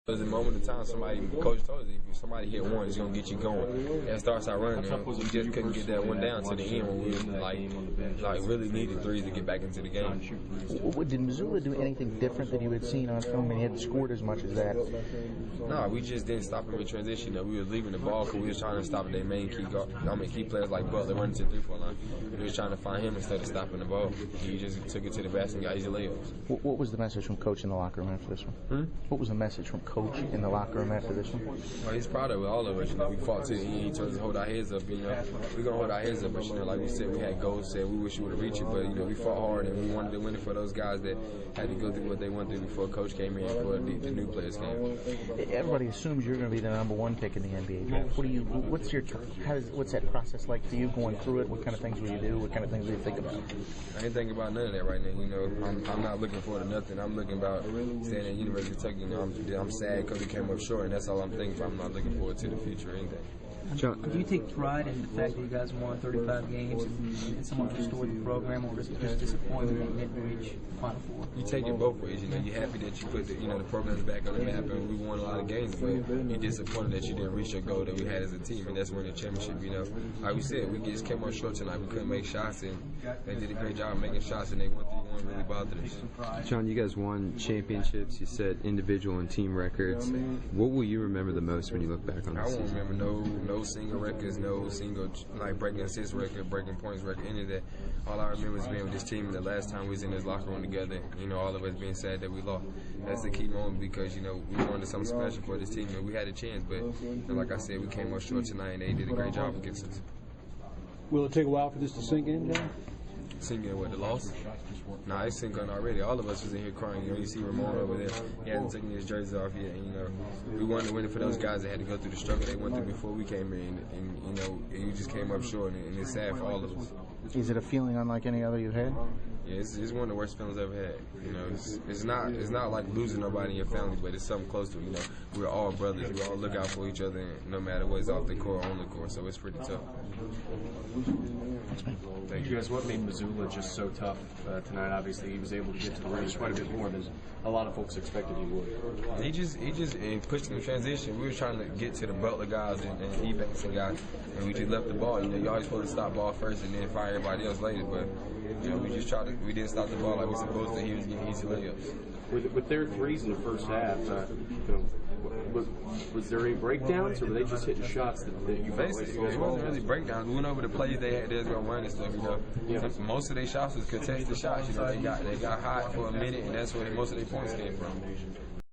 There's a moment in time, coach told us, if somebody hit one, it's going to get you going. And starts out running, we just couldn't get that one down to the end when we like really needed threes to get back into the game. Did Missoula do anything different that you had seen on film, and he hadn't scored as much as that? No, we just didn't stop him in transition. We were leaving the ball because we was trying to stop their main key players like Butler running to the 3-4 line. We was trying to find him instead of stopping the ball. He just took it to the basket and got easy layups. What was the message from Coach in the locker room after this one? What was the message from Coach in the locker room after this one? Well, he's proud of it, all of us. We fought to the end. He told us to hold our heads up. We're going to hold our heads up. But, like we said, we had goals, said we wish we would have reached it. But, we fought hard, and we wanted to win it for those guys that had to go through what they went through before Coach came in, before the new players came. Everybody assumes you're going to be the #1 pick in the NBA draft. What's that process like for you going through it? What kind of things will you do? What kind of things do you think about? I ain't thinking about none of that right now. I'm not looking forward to nothing. I'm looking about staying at University of Kentucky. I'm sad because we came up short, and that's all I'm thinking about. I'm not looking forward to the future or anything. John, do you take pride in the fact that you guys won 35 games and somewhat restored the program, or is it just disappointment that you didn't reach Final Four? You take it both ways. You're happy that you put the program's back on the map and we won a lot of games, but you're disappointed that you didn't reach your goal that we had as a team, and that's winning the championship. Like we said, we just came up short tonight. We couldn't make shots, and they did a great job of making shots, and they won 3-1 really bothered us. John, you guys won championships. You set individual and team records. What will you remember the most when you look back on this season? I won't remember no single records, no single breaking assists record, breaking points record, any of that. All I remember is being with this team, and the last time we was in this locker room together, all of us being sad that we lost. That's the key moment because, we wanted something special for this team, and we had a chance, but like I said, we came up short tonight, and they did a great job against us. Will it take a while for this to sink in, John? Sink in what, the loss? Nah, it's sink in already. All of us was in here crying. You see Ramon over there. He hasn't taken his jersey off yet. And, we wanted to win it for those guys that had to go through the struggle they went through before we came in. And you just came up short, and it's sad for all of us. Is it a feeling unlike any other you've had? Yeah, it's one of the worst feelings I've ever had. It's not like losing nobody in your family, but it's something close to it. We're all brothers. We all look out for each other, no matter what's off the court or on the court. So it's pretty tough. Thank you guys. What made Missoula just so tough tonight? Obviously, he was able to get to the rim quite a bit more than a lot of folks expected he would. He just pushed in transition. We were trying to get to the Butler guys and Ebanks guys, and we just left the ball. You're always supposed to stop ball first and then fire everybody else later. But we didn't stop the ball like we were supposed to. He was getting easy layups. With their threes in the first half, was there any breakdowns, or were they just hitting shots that you felt like it wasn't really breakdowns. We went over the plays they was going to run and stuff. Most of their shots was contested shots. They got hot for a minute, and that's where most of their points came from.